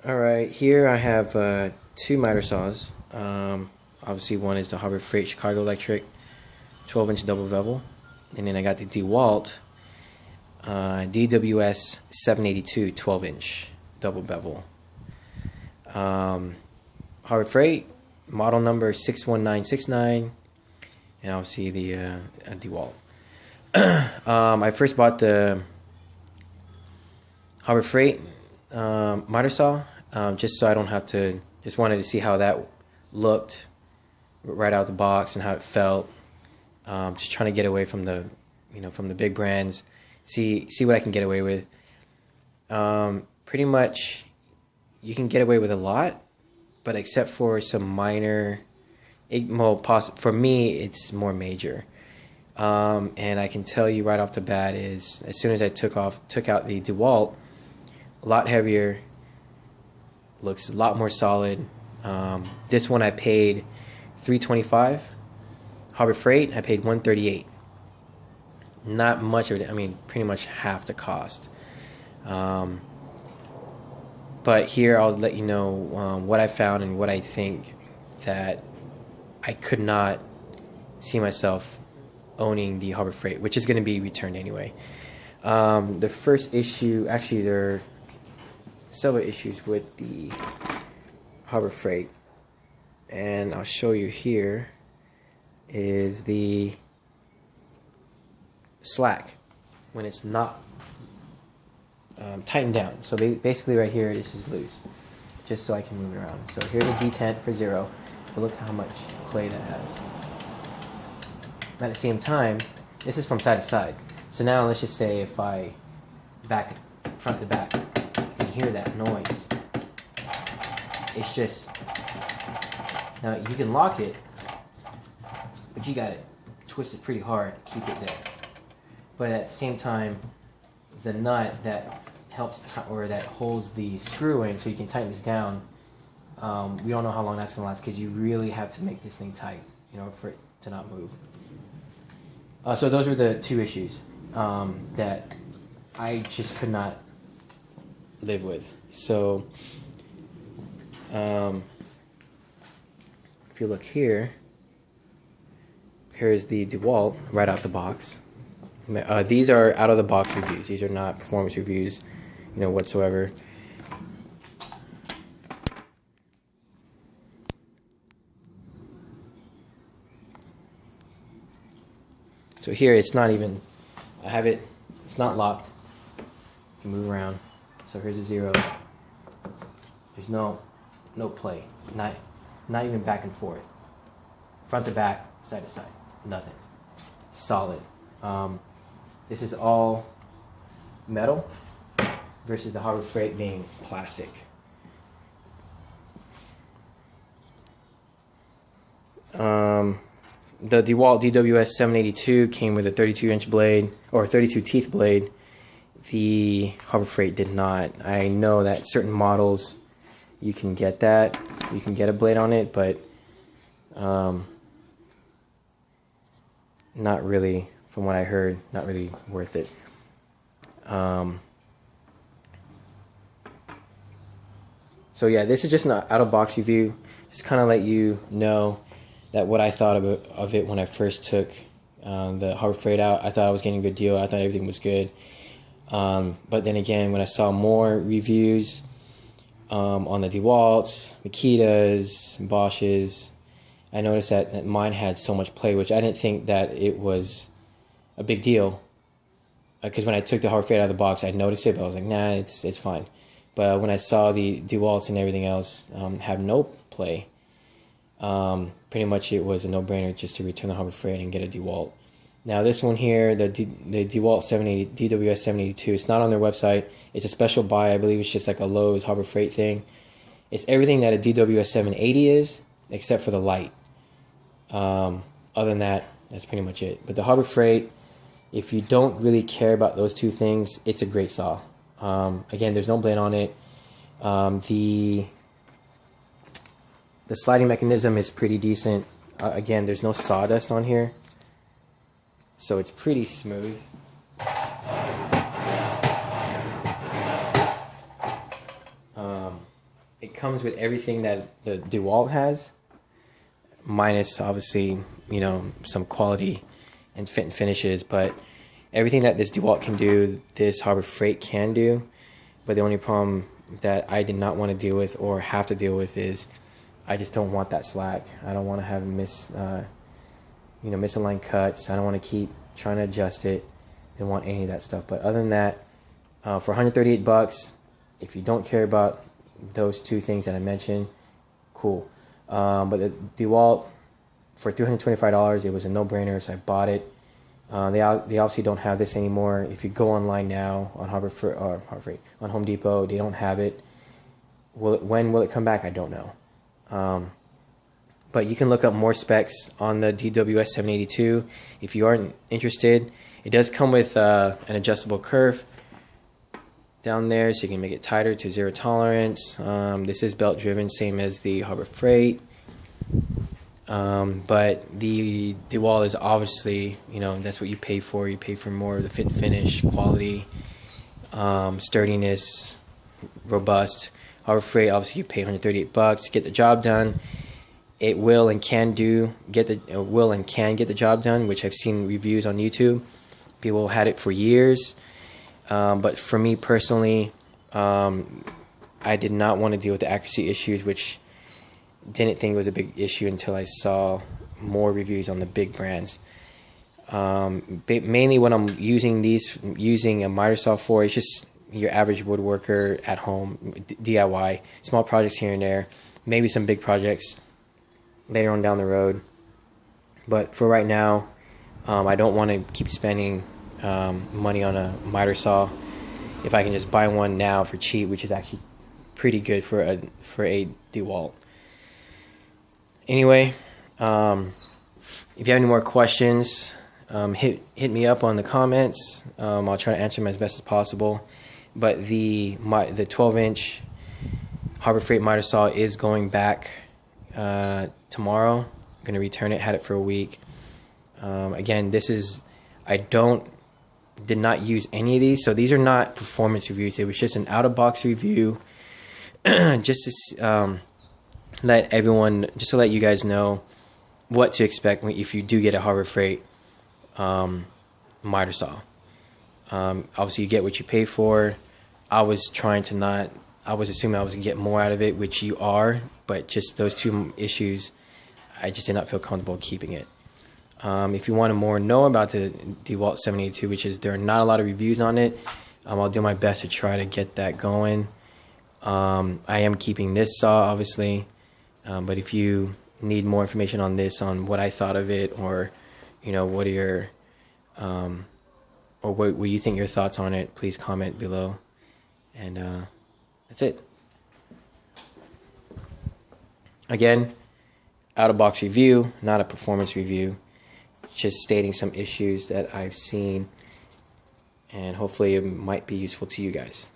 Alright, here I have two miter saws. Obviously one is the Harbor Freight Chicago Electric 12-inch double bevel. And then I got the DeWalt DWS782 12-inch double bevel. Harbor Freight, model number 61969, and obviously the DeWalt. I first bought the Harbor Freight miter saw just so I don't have to, just wanted to see how that looked right out the box and how it felt. Just trying to get away from the, from the big brands, see what I can get away with. Pretty much you can get away with a lot, but except for some minor, for me it's more major. And I can tell you right off the bat is, as soon as I took out the DeWalt, a lot heavier, looks a lot more solid. This one I paid $325. Harbor Freight I paid $138. Not much of it. I mean, pretty much half the cost. But here I'll let you know what I found and what I think that I could not see myself owning the Harbor Freight, which is going to be returned anyway. The first issue, actually there are several issues with the Harbor Freight, and I'll show you here, is the slack when it's not tightened down. So basically right here this is loose, just so I can move it around. So here's a detent for 0, but look how much play that has. At the same time, this is from side to side. So now let's just say if I back front to back, you can hear that noise. It's just, now you can lock it, but you gotta twist it pretty hard to keep it there. But at the same time, the nut that helps or that holds the screw in so you can tighten this down, we don't know how long that's gonna last, because you really have to make this thing tight, for it to not move. So those were the two issues that I just could not live with. So if you look here, here's the DeWalt right out the box. These are out of the box reviews. These are not performance reviews, whatsoever. So here it's not even, I have it, it's not locked. You can move around. So here's a 0. There's no play. Not even back and forth. Front to back, side to side. Nothing. Solid. This is all metal versus the Harbor Freight being plastic. The DeWalt DWS782 came with a 32-inch blade, or 32 teeth blade. The Harbor Freight did not. I know that certain models you can get that. You can get a blade on it, but not really, from what I heard, not really worth it. So yeah, this is just an out-of-box review. Just kind of let you know that what I thought of it when I first took the Harbor Freight out. I thought I was getting a good deal. I thought everything was good. But then again, when I saw more reviews on the DeWalts, Makitas, Bosches, I noticed that mine had so much play, which I didn't think that it was a big deal. Because when I took the Harbor Freight out of the box, I noticed it, but I was like, nah, it's fine. But when I saw the DeWalts and everything else have no play, pretty much it was a no-brainer just to return the Harbor Freight and get a DeWalt. Now this one here, the DeWalt DWS782, it's not on their website. It's a special buy. I believe it's just like a Lowe's Harbor Freight thing. It's everything that a DWS780 is, except for the light. Other than that, that's pretty much it. But the Harbor Freight, if you don't really care about those two things, it's a great saw. Again, there's no blade on it. The sliding mechanism is pretty decent. Again, there's no sawdust on here, so it's pretty smooth. comes with everything that the DeWalt has, minus obviously, you know, some quality and fit and finishes, but everything that this DeWalt can do, this Harbor Freight can do. But the only problem that I did not want to deal with or have to deal with is I just don't want that slack. I don't want to have misaligned cuts. I don't want to keep trying to adjust it. I don't want any of that stuff. But other than that, for $138, if you don't care about those two things that I mentioned, cool. But the DeWalt, for $325, it was a no-brainer, so I bought it. They obviously don't have this anymore. If you go online now on on Home Depot, they don't have it. When will it come back? I don't know. But you can look up more specs on the DWS782 if you aren't interested. It does come with an adjustable curve down there, so you can make it tighter to 0 tolerance. This is belt driven, same as the Harbor Freight. But the DeWalt is obviously, you know, that's what you pay for. You pay for more of the fit and finish, quality, sturdiness, robust. Harbor Freight, obviously you pay $138 to get the job done. It will and can get the job done, which I've seen reviews on YouTube. People had it for years. But for me personally, I did not want to deal with the accuracy issues, which didn't think it was a big issue until I saw more reviews on the big brands. Mainly what I'm using a miter saw for is just your average woodworker at home, DIY, small projects here and there, maybe some big projects later on down the road. But for right now, I don't want to keep spending money on a miter saw if I can just buy one now for cheap, which is actually pretty good for a DeWalt. Anyway, if you have any more questions, hit me up on the comments. I'll try to answer them as best as possible. But the 12-inch Harbor Freight miter saw is going back tomorrow. I'm going to return it. Had it for a week. Again, did not use any of these, so these are not performance reviews. It was just an out-of-box review, just to let you guys know what to expect if you do get a Harbor Freight miter saw. Obviously, you get what you pay for. I was assuming I was going to get more out of it, which you are, but just those two issues, I just did not feel comfortable keeping it. If you want to know about the DeWalt 782, which is, there are not a lot of reviews on it, I'll do my best to try to get that going. I am keeping this saw, obviously, but if you need more information on this, on what I thought of it, or you know, what are your or what you think your thoughts on it, please comment below. And that's it. Again, out-of-box review, not a performance review. Just stating some issues that I've seen, and hopefully it might be useful to you guys.